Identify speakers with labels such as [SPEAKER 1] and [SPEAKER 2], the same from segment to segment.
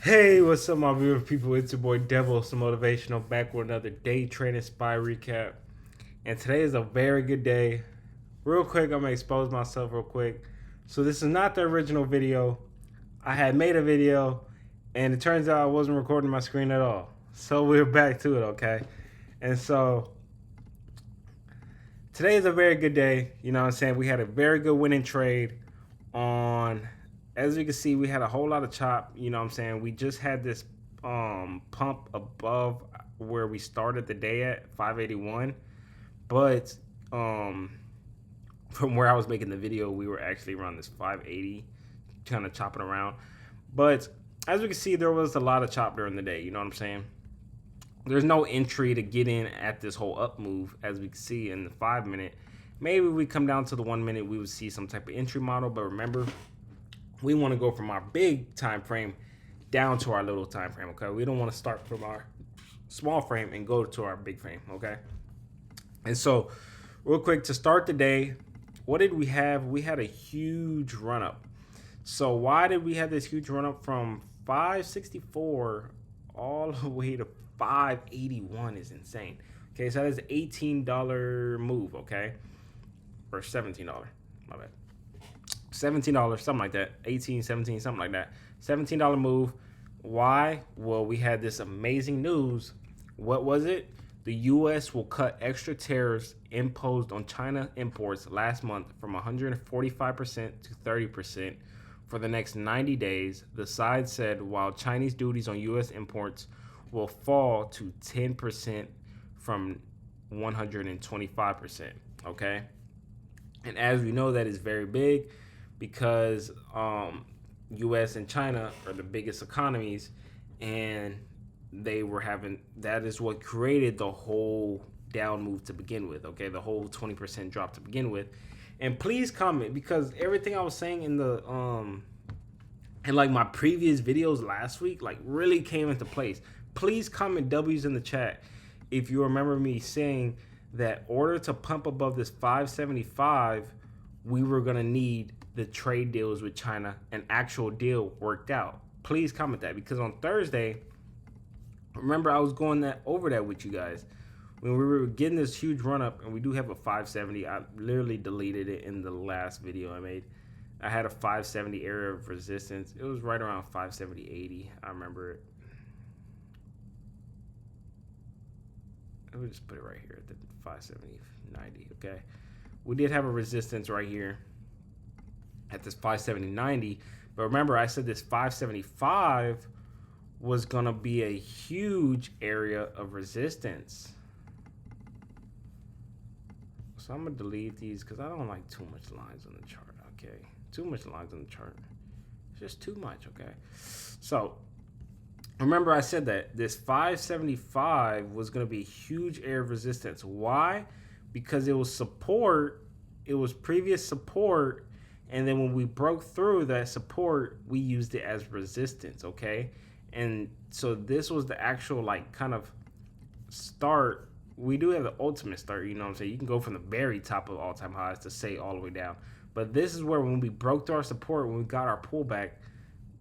[SPEAKER 1] Hey, what's up, my beautiful people? It's your boy Devo, some motivational, back with another day trading spy recap. And today is a very good day. Real quick, I'm gonna expose myself real quick. So this is not the original video. I had made a video, and it turns out I wasn't recording my screen at all. So we're back to it, okay? And so today is a very good day. You know what I'm saying? We had a very good winning trade on, as you can see, we had a whole lot of chop. You know what I'm saying? We just had this pump above where we started the day at 581, but um from where I was making the video, we were actually around this 580, kind of chopping around. But as we can see, there was a lot of chop during the day. You know what I'm saying? There's no entry to get in at this whole up move, as we can see in the 5 minute. Maybe we come down to the 1 minute, we would see some type of entry model. But remember, we want to go from our big time frame down to our little time frame. Okay, we don't want to start from our small frame and go to our big frame. Okay, and so real quick to start the day, what did we have? We had a huge run up. So why did we have this huge run up from 564 all the way to 581? Is insane. Okay, so that is an $18 move. Okay, or $17. My bad. $17, something like that. 18, 17, something like that. $17 move. Why? Well, we had this amazing news. What was it? The U.S. will cut extra tariffs imposed on China imports last month from 145% to 30% for the next 90 days. The side said while Chinese duties on U.S. imports will fall to 10% from 125%. Okay? And as we know, that is very big because U.S. and China are the biggest economies, and they were having, that is what created the whole down move to begin with. Okay, the whole 20% drop to begin with. And please comment, because everything I was saying in the and like my previous videos last week like really came into place. Please comment W's in the chat if you remember me saying that order to pump above this 575, we were gonna need the trade deals with China. An actual deal worked out. Please comment that, because on Thursday, remember I was going over that with you guys when we were getting this huge run up, and we do have a 570. I literally deleted it in the last video I made. I had a 570 area of resistance. It was right around 570.80. I remember it. Let me just put it right here at the 570.90. Okay, we did have a resistance right here at this 570.90, but remember I said this 575 was gonna be a huge area of resistance. So I'm gonna delete these because I don't like too much lines on the chart. Okay, too much lines on the chart. It's just too much. Okay, so remember I said that this 575 was going to be a huge area of resistance. Why? Because it was support, it was previous support, and then when we broke through that support, we used it as resistance. Okay, and so this was the actual like kind of start. We do have the ultimate start, you know what I'm saying? You can go from the very top of all-time highs to say all the way down. But this is where when we broke through our support, when we got our pullback,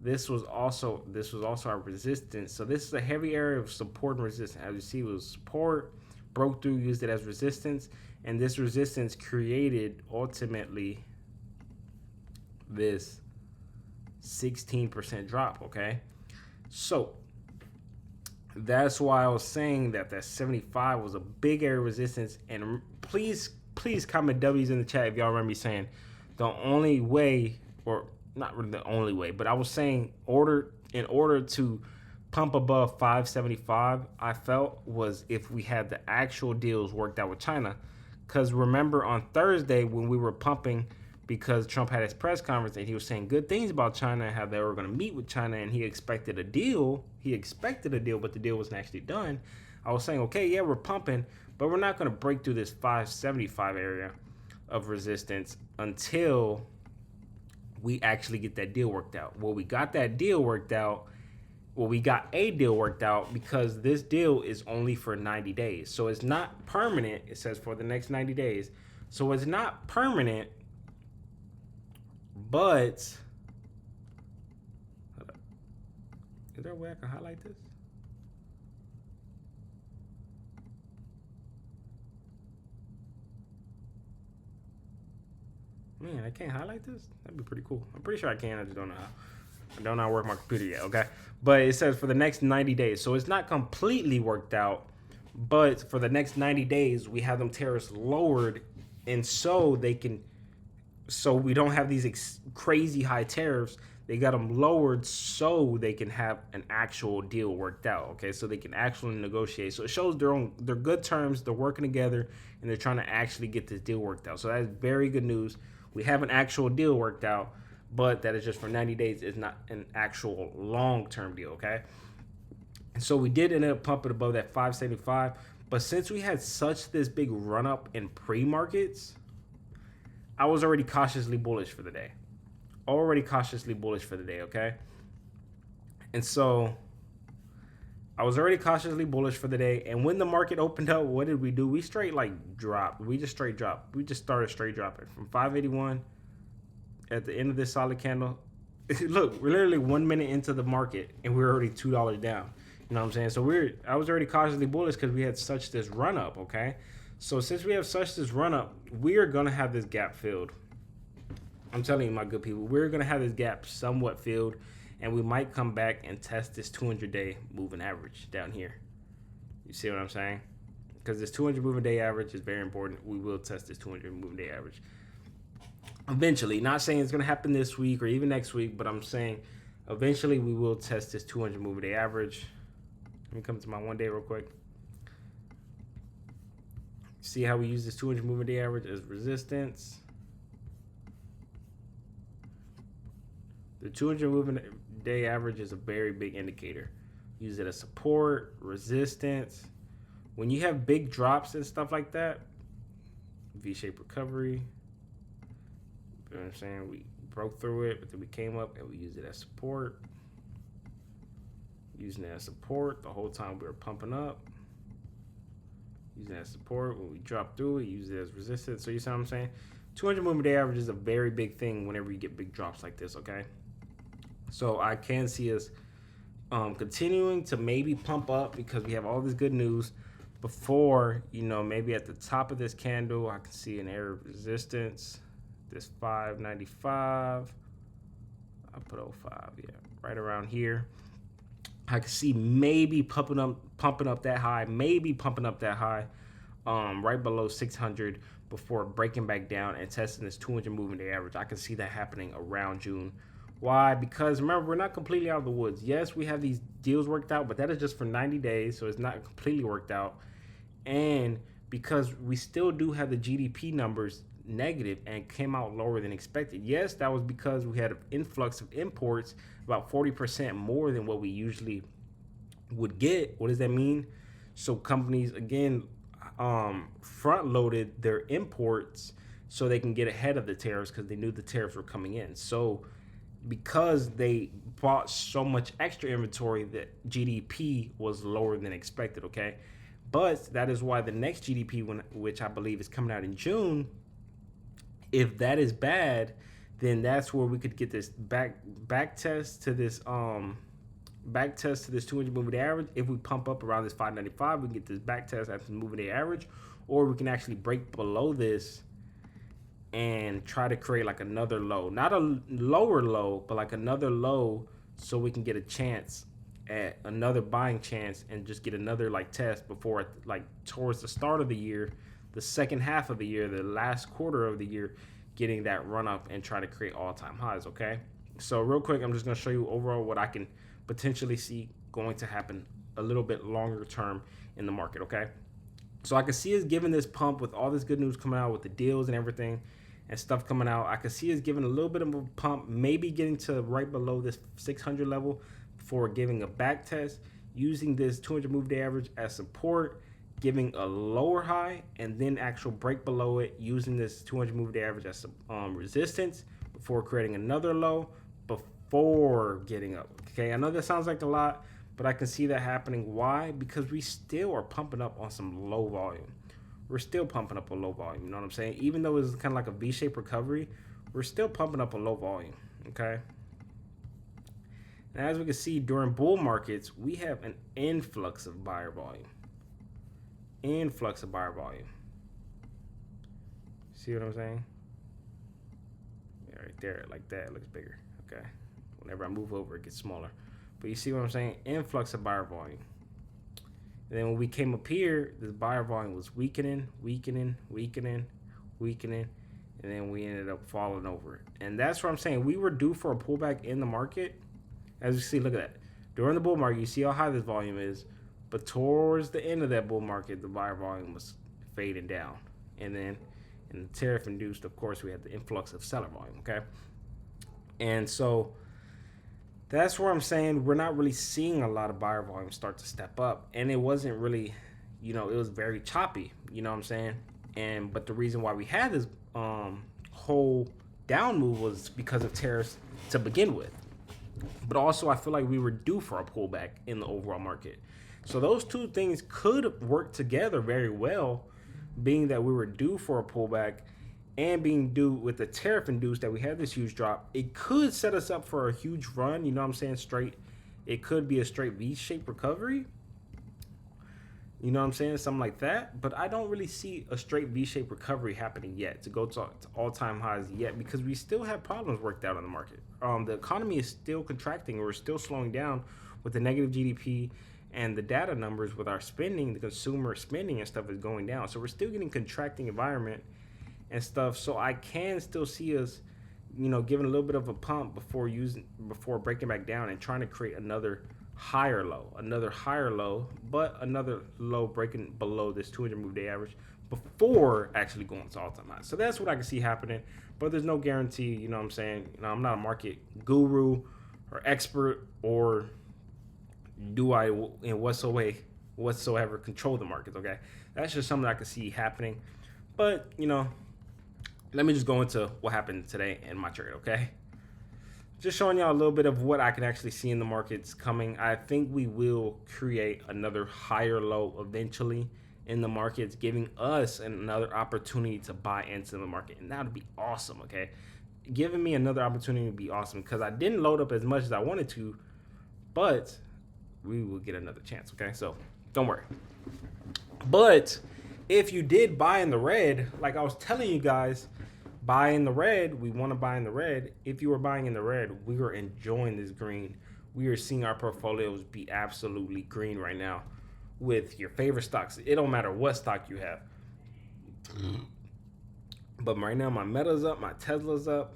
[SPEAKER 1] this was also our resistance. So this is a heavy area of support and resistance. As you see, it was support, broke through, used it as resistance, and this resistance created ultimately this 16% drop. Okay, so that's why I was saying that 75 was a big area of resistance. And please comment W's in the chat if y'all remember me saying the only way, or not really the only way, but I was saying in order to pump above 575, I felt was if we had the actual deals worked out with China. Because remember on Thursday when we were pumping, because Trump had his press conference and he was saying good things about China and how they were going to meet with China, and he expected a deal. But the deal wasn't actually done. I was saying, okay, yeah, we're pumping, but we're not going to break through this 575 area of resistance until we actually get that deal worked out. Well, we got that deal worked out. Well, we got a deal worked out because this deal is only for 90 days. So it's not permanent. It says for the next 90 days. So it's not permanent, but Is there a way I can highlight this? Man, I can't highlight this? That'd be pretty cool. I'm pretty sure I can. I just don't know how. I don't know how to work my computer yet, okay? But it says for the next 90 days. So it's not completely worked out, but for the next 90 days, we have them tariffs lowered, and so we don't have these crazy high tariffs. They got them lowered so they can have an actual deal worked out, okay? So they can actually negotiate. So it shows they're good terms, they're working together, and they're trying to actually get this deal worked out. So that's very good news. We have an actual deal worked out, but that is just for 90 days. It's not an actual long-term deal, okay? And so we did end up pumping above that 575, but since we had such this big run-up in pre-markets, I was already cautiously bullish for the day. Okay? And so I was already cautiously bullish for the day. And when the market opened up, what did we do? We straight dropped. We just straight dropped. We just started straight dropping from 581 at the end of this solid candle. Look, we're literally 1 minute into the market and we're already $2 down. You know what I'm saying? So I was already cautiously bullish because we had such this run up, okay? So since we have such this run up, we are gonna have this gap filled. I'm telling you, my good people, we're gonna have this gap somewhat filled, and we might come back and test this 200-day moving average down here. You see what I'm saying? Because this 200 moving day average is very important. We will test this 200 moving day average eventually. Not saying it's gonna happen this week or even next week, but I'm saying eventually we will test this 200 moving day average. Let me come to my 1 day real quick. See how we use this 200 moving day average as resistance. The 200 moving day average is a very big indicator. Use it as support, resistance. When you have big drops and stuff like that, V-shaped recovery. You know what I'm saying? We broke through it, but then we came up and we used it as support. Using it as support the whole time we were pumping up. Using it as support when we dropped through it, use it as resistance. So you see what I'm saying? 200 moving day average is a very big thing whenever you get big drops like this, okay? So I can see us continuing to maybe pump up because we have all this good news before, maybe at the top of this candle, I can see an area of resistance, this 595. I'll put 05, yeah, right around here. I can see maybe pumping up that high, right below 600 before breaking back down and testing this 200 moving day average. I can see that happening around June. Why? Because remember, we're not completely out of the woods. Yes, we have these deals worked out, but that is just for 90 days, so it's not completely worked out. And because we still do have the GDP numbers negative and came out lower than expected. Yes, that was because we had an influx of imports, about 40% more than what we usually would get. What does that mean? So companies, again, front loaded their imports so they can get ahead of the tariffs because they knew the tariffs were coming in. So because they bought so much extra inventory, that GDP was lower than expected, okay? But that is why the next GDP, which I believe is coming out in June, if that is bad, then that's where we could get this back test to this 200 moving day average. If we pump up around this 595, we can get this back test at the moving day average, or we can actually break below this and try to create like another low, not a lower low, but like another low, so we can get a chance at another buying chance and just get another like test before like towards the start of the year, the second half of the year, the last quarter of the year, getting that run up and try to create all-time highs. Okay, so real quick, I'm just going to show you overall what I can potentially see going to happen a little bit longer term in the market. Okay, so I can see us giving this pump with all this good news coming out with the deals and everything and stuff coming out. I can see us giving a little bit of a pump, maybe getting to right below this 600 level before giving a back test, using this 200 move day average as support, giving a lower high, and then actual break below it, using this 200 move day average as resistance before creating another low before getting up. Okay, I know that sounds like a lot, but I can see that happening. Why? Because we still are pumping up on some low volume. We're still pumping up a low volume, you know what I'm saying? Even though it's kind of like a V-shaped recovery, we're still pumping up a low volume, okay? And as we can see during bull markets, we have an influx of buyer volume. Influx of buyer volume. See what I'm saying? Yeah, right there, like that, it looks bigger. Okay. Whenever I move over, it gets smaller. But you see what I'm saying? Influx of buyer volume. And then when we came up here, this buyer volume was weakening, weakening, weakening, weakening, and then we ended up falling over. And that's what I'm saying. We were due for a pullback in the market. As you see, look at that. During the bull market, you see how high this volume is. But towards the end of that bull market, the buyer volume was fading down. And then in the tariff induced, of course, we had the influx of seller volume, okay? And so that's where I'm saying we're not really seeing a lot of buyer volume start to step up. And it wasn't really, it was very choppy, you know what I'm saying? But the reason why we had this whole down move was because of tariffs to begin with. But also I feel like we were due for a pullback in the overall market. So those two things could work together very well, being that we were due for a pullback and being due with the tariff induced that we had this huge drop. It could set us up for a huge run, you know what I'm saying, straight. It could be a straight V-shaped recovery. You know what I'm saying? Something like that. But I don't really see a straight V-shaped recovery happening yet to go to all-time highs yet, because we still have problems worked out on the market. The economy is still contracting. We're still slowing down with the negative GDP, and the data numbers with our spending, the consumer spending and stuff is going down. So we're still getting contracting environment and stuff. So I can still see us, giving a little bit of a pump before breaking back down and trying to create another higher low, but another low breaking below this 200 move day average before actually going to all-time highs. So that's what I can see happening, but there's no guarantee, you know what I'm saying? I'm not a market guru or expert, or do I in whatsoever control the markets, okay? That's just something I can see happening. But, let me just go into what happened today in my trade, okay? Just showing y'all a little bit of what I can actually see in the markets coming. I think we will create another higher low eventually in the markets, giving us another opportunity to buy into the market. And that would be awesome, okay? Giving me another opportunity would be awesome, because I didn't load up as much as I wanted to, but we will get another chance, okay? So don't worry. But if you did buy in the red, like I was telling you guys, buy in the red, we want to buy in the red. If you were buying in the red, we were enjoying this green. We are seeing our portfolios be absolutely green right now with your favorite stocks. It don't matter what stock you have. But right now, my Meta's up, my Tesla's up,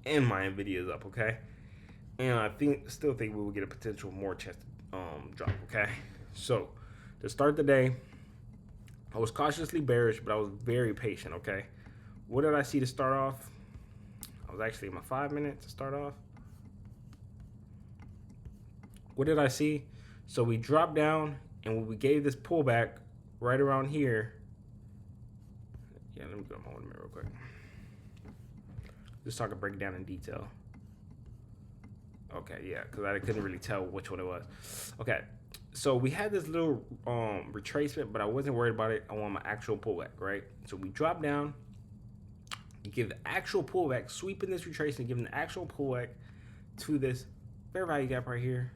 [SPEAKER 1] and my Nvidia's up, okay? And I still think we will get a potential more chance to drop, okay? So to start the day, I was cautiously bearish, but I was very patient, okay? What did I see to start off? I was actually in my 5 minutes to start off. What did I see? So we dropped down, and when we gave this pullback right around here. Yeah, let me go home in a minute real quick. Just so I can break it down in detail. Okay, yeah, because I couldn't really tell which one it was. Okay, so we had this little retracement, but I wasn't worried about it. I want my actual pullback, right? So we dropped down. You give the actual pullback, sweeping this retracement, giving the actual pullback to this fair value gap right here.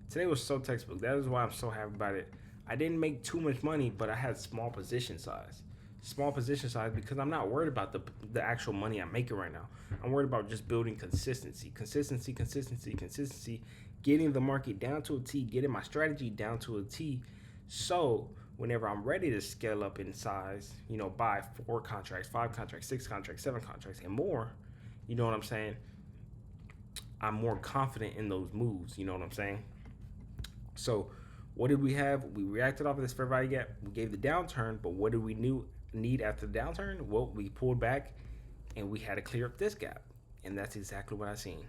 [SPEAKER 1] Today was so textbook. That is why I'm so happy about it. I didn't make too much money, but I had small position size. Small position size because I'm not worried about the actual money I'm making right now. I'm worried about just building consistency, getting the market down to a T, getting my strategy down to a T. So whenever I'm ready to scale up in size, buy 4 contracts, 5 contracts, 6 contracts, 7 contracts, and more, you know what I'm saying? I'm more confident in those moves, you know what I'm saying? So what did we have? We reacted off of this fair value gap. We gave the downturn, but what did we need after the downturn? Well, we pulled back, and we had to clear up this gap, and that's exactly what I seen.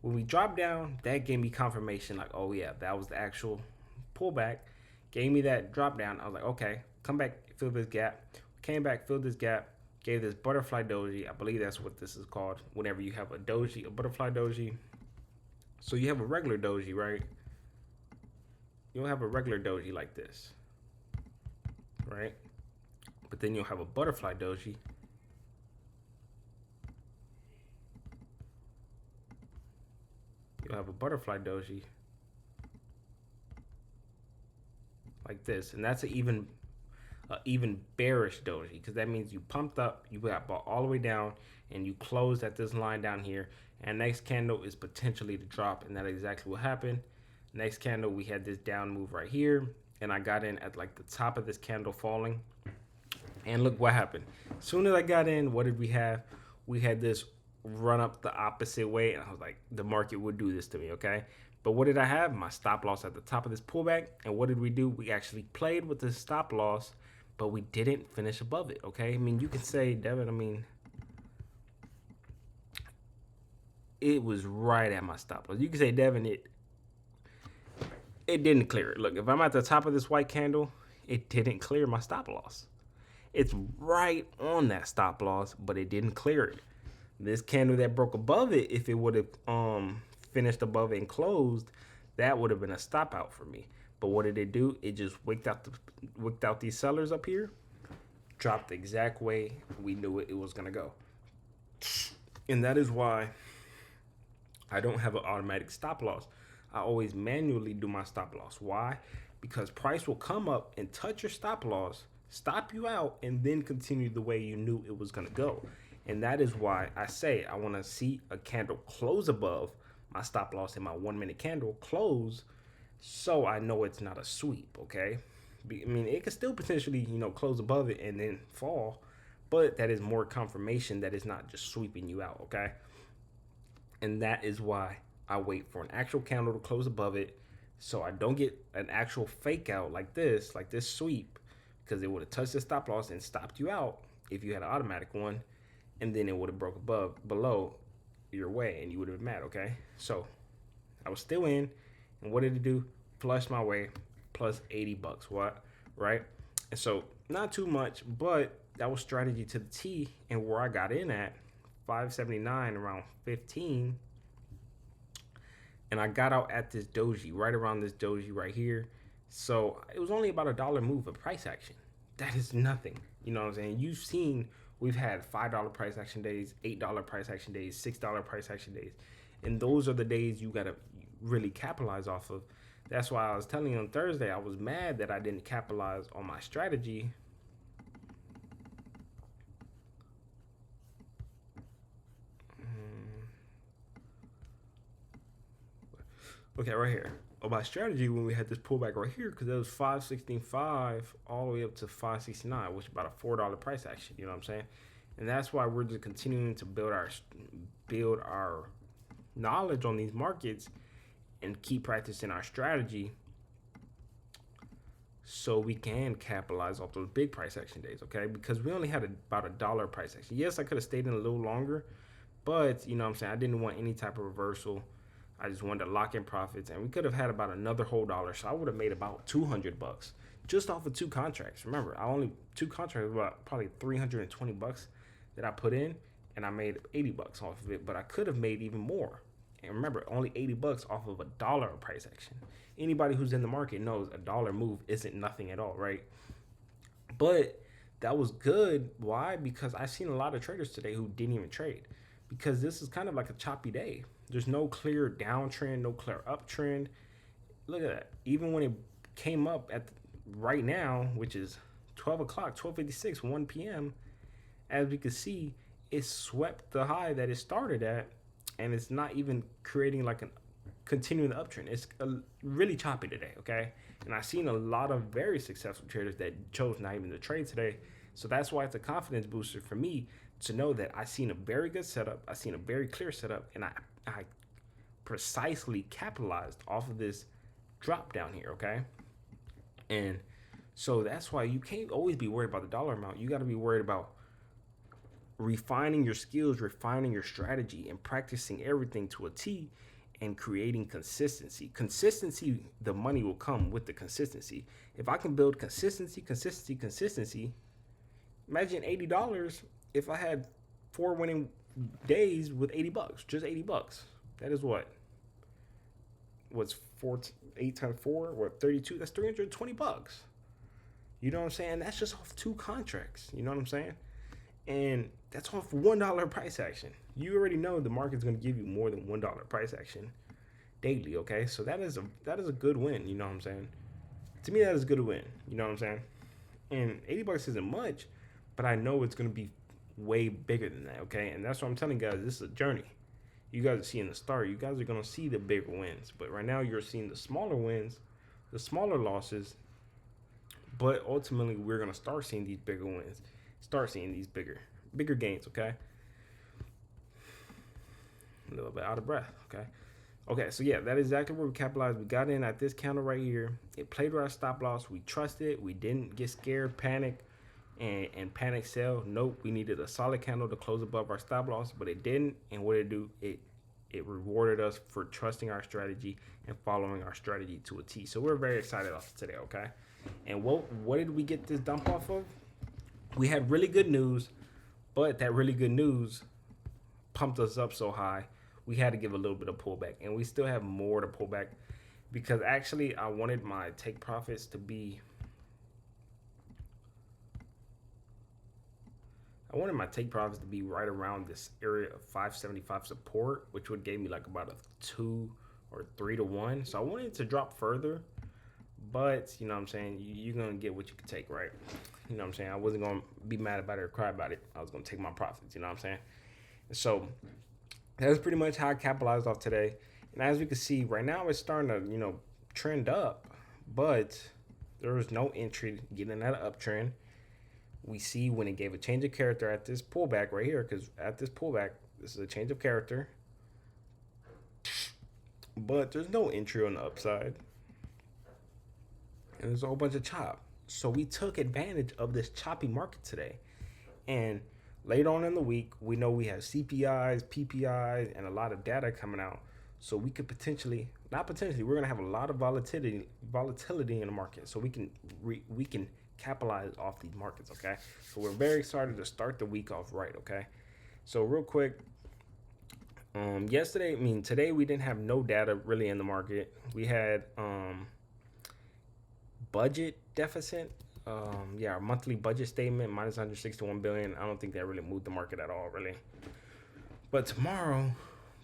[SPEAKER 1] When we dropped down, that gave me confirmation, like, oh yeah, that was the actual pullback. Gave me that drop down. I was like, okay, come back, fill this gap. Came back, filled this gap, gave this butterfly doji. I believe that's what this is called. Whenever you have a doji, a butterfly doji. So you have a regular doji, right? You'll have a regular doji like this, right? But then you'll have a butterfly doji. you'll have a butterfly doji like this, and that's an even bearish doji, because that means you pumped up, you got bought all the way down, and you closed at this line down here. And next candle is potentially to drop, and that's exactly what happened. Next candle, we had this down move right here, and I got in at like the top of this candle falling. And look what happened. As soon as I got in, what did we have? We had this run up the opposite way, and I was like, the market would do this to me, okay? But what did I have? My stop loss at the top of this pullback. And what did we do? We actually played with the stop loss, but we didn't finish above it, okay? I mean, you can say, Devin, I mean, it was right at my stop loss. You can say, Devin, it didn't clear it. Look, if I'm at the top of this white candle, it didn't clear my stop loss. It's right on that stop loss, but it didn't clear it. This candle that broke above it, if it would have finished above it and closed, that would have been a stop out for me. But what did it do? It just wicked out these sellers up here, dropped the exact way we knew it was gonna go. And that is why I don't have an automatic stop loss. I always manually do my stop loss. Why? Because price will come up and touch your stop loss, stop you out, and then continue the way you knew it was gonna go. And that is why I say I want to see a candle close above my stop loss in my 1 minute candle close, so I know it's not a sweep, okay? I mean, it could still potentially, close above it and then fall, but that is more confirmation that it's not just sweeping you out, okay? And that is why I wait for an actual candle to close above it, so I don't get an actual fake out like this sweep, because it would have touched the stop loss and stopped you out if you had an automatic one, and then it would have broke below your way, and you would have been mad, okay? So I was still in, and what did it do? Flushed my way, plus $80. What? Right? And so not too much, but that was strategy to the T. And where I got in at 579 around 15, and I got out at this doji, right around this doji right here. So it was only about $1 move of price action. That is nothing. You know what I'm saying? You've seen we've had $5 price action days, $8 price action days, $6 price action days. And those are the days you got to really capitalize off of. That's why I was telling you on Thursday, I was mad that I didn't capitalize on my strategy. Okay, right here. On my strategy when we had this pullback right here, because it was 565 all the way up to 569, which is about a $4 price action. You know what I'm saying? And that's why we're just continuing to build our knowledge on these markets and keep practicing our strategy, so we can capitalize off those big price action days, okay? Because we only had about $1 price action. Yes, I could have stayed in a little longer, but you know what I'm saying, I didn't want any type of reversal. I just wanted to lock in profits, and we could have had about another whole dollar, so I would have made about $200 just off of 2 contracts. Remember, two contracts, about probably $320 that I put in, and I made $80 off of it, but I could have made even more. And remember, only $80 off of $1 price action. Anybody who's in the market knows $1 move isn't nothing at all, right? But that was good. Why? Because I've seen a lot of traders today who didn't even trade, because this is kind of like a choppy day. There's no clear downtrend, no clear uptrend. Look at that. Even when it came up at right now, which is 12 o'clock, 12:56, 1 p.m., as we can see, it swept the high that it started at, and it's not even creating like a continuing the uptrend. It's really choppy today, okay? And I've seen a lot of very successful traders that chose not even to trade today. So that's why it's a confidence booster for me to know that I've seen a very good setup. I've seen a very clear setup, and I precisely capitalized off of this drop down here, okay? And so that's why you can't always be worried about the dollar amount. You got to be worried about refining your skills, refining your strategy, and practicing everything to a T, and creating consistency. Consistency, the money will come with the consistency. If I can build consistency, imagine $80 if I had 4 winning days with $80, just $80. That is what's 8 times 4, what, 32? That's $320. You know what I'm saying? That's just off 2 contracts. You know what I'm saying? And that's off $1 price action. You already know the market's going to give you more than $1 price action. daily. Okay, so that is a good win. You know what I'm saying? To me, that is a good win. You know what I'm saying? And $80 isn't much, but I know it's gonna be way bigger than that. Okay, and that's what I'm telling you guys. This is a journey. You guys are seeing the start. You guys are gonna see the bigger wins, but right now you're seeing the smaller wins, the smaller losses. But ultimately, we're gonna start seeing these bigger wins, start seeing these bigger gains. Okay, a little bit out of breath. Okay. Okay, so yeah, that is exactly where we capitalized. We got in at this counter right here. It played with our stop loss. We trusted it. We didn't get scared, panic, and panic sell. Nope, we needed a solid candle to close above our stop loss, but it didn't. And what did it do? It rewarded us for trusting our strategy and following our strategy to a T. So we're very excited off today. Okay, and what did we get this dump off of? We had really good news, but that really good news pumped us up so high, we had to give a little bit of pullback, and we still have more to pull back because actually I wanted my take profits to be. I wanted my take profits to be right around this area of 575 support, which would give me like about a 2 or 3 to 1. So I wanted it to drop further, but you know what I'm saying, you're gonna get what you can take, right? You know what I'm saying? I wasn't gonna be mad about it or cry about it. I was gonna take my profits, you know what I'm saying? So that's pretty much how I capitalized off today. And as we can see, right now it's starting to, trend up, but there was no entry getting that uptrend. We see when it gave a change of character at this pullback right here, because at this pullback, this is a change of character, but there's no entry on the upside, and there's a whole bunch of chop. So we took advantage of this choppy market today. And later on in the week, we know we have CPIs, PPIs, and a lot of data coming out. So we could potentially, not potentially, we're gonna have a lot of volatility in the market. So we can capitalize off these markets. Okay. So we're very excited to start the week off right. Okay. So real quick, today we didn't have no data really in the market. We had budget deficit. Our monthly budget statement minus 161 billion. I don't think that really moved the market at all, really. But tomorrow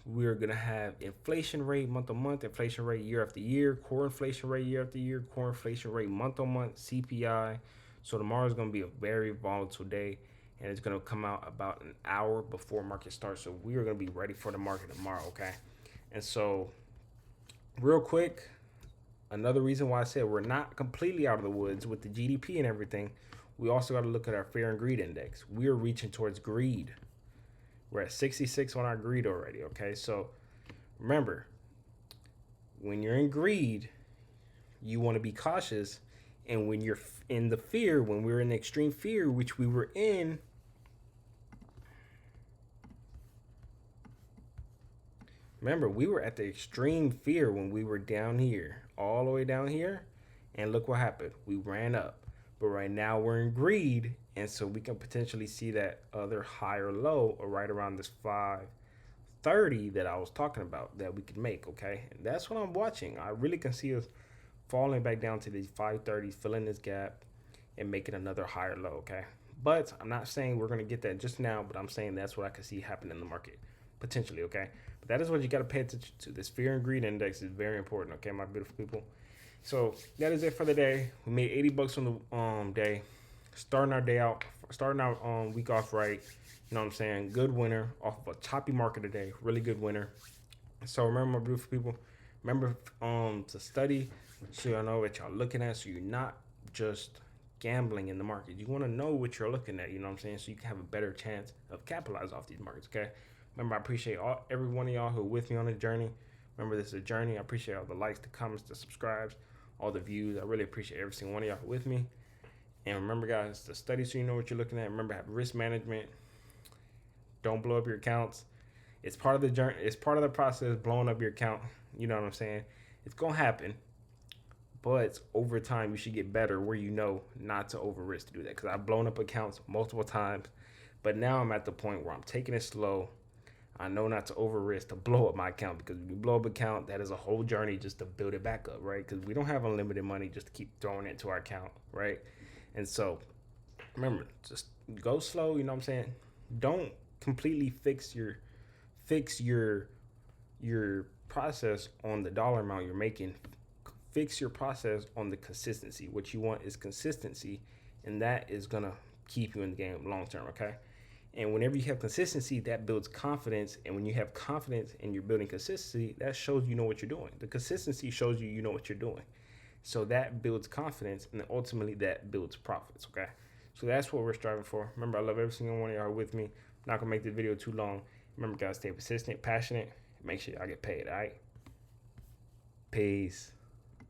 [SPEAKER 1] we're gonna have inflation rate month on month, inflation rate year after year, core inflation rate year after year, core inflation rate month on month, CPI. So tomorrow is gonna be a very volatile day, and it's gonna come out about an hour before market starts. So we are gonna be ready for the market tomorrow, okay? And so, real quick, another reason why I said we're not completely out of the woods with the GDP and everything, we also got to look at our fear and greed index. We are reaching towards greed. We're at 66 on our greed already, okay? So remember, when you're in greed, you want to be cautious. And when you're in the fear, when we're in extreme fear, which we were in, remember, we were at the extreme fear when we were down here, all the way down here, and look what happened. We ran up. But right now we're in greed, and so we can potentially see that other higher low or right around this 530 that I was talking about that we could make, okay? And that's what I'm watching. I really can see us falling back down to these 530s, filling this gap, and making another higher low, okay? But I'm not saying we're going to get that just now, but I'm saying that's what I can see happen in the market, potentially, okay? But that is what you got to pay attention to. This fear and greed index is very important, okay, my beautiful people? So that is it for the day. We made $80 on the day. Starting our week off right. You know what I'm saying? Good winner off of a choppy market today. Really good winner. So remember, my beautiful people, remember to study so y'all know what y'all looking at, so you're not just gambling in the market. You want to know what you're looking at, you know what I'm saying, so you can have a better chance of capitalizing off these markets, okay? Remember, I appreciate every one of y'all who are with me on the journey. Remember, this is a journey. I appreciate all the likes, the comments, the subscribes, all the views. I really appreciate every single one of y'all with me. And remember, guys, to study so you know what you're looking at. Remember, have risk management. Don't blow up your accounts. It's part of the journey. It's part of the process, blowing up your account. You know what I'm saying? It's going to happen. But over time, you should get better where you know not to over risk to do that. Because I've blown up accounts multiple times. But now I'm at the point where I'm taking it slow. I know not to over risk to blow up my account, because when you blow up an account, that is a whole journey just to build it back up, right? Because we don't have unlimited money just to keep throwing it into our account, right? And so, remember, just go slow. You know what I'm saying? Don't completely fix your process on the dollar amount you're making. Fix your process on the consistency. What you want is consistency, and that is gonna keep you in the game long term. Okay. And whenever you have consistency, that builds confidence. And when you have confidence and you're building consistency, that shows you know what you're doing. The consistency shows you know what you're doing. So that builds confidence, and then ultimately that builds profits. Okay. So that's what we're striving for. Remember, I love every single one of y'all with me. I'm not gonna make the video too long. Remember, guys, stay persistent, passionate. Make sure y'all get paid. All right. Peace.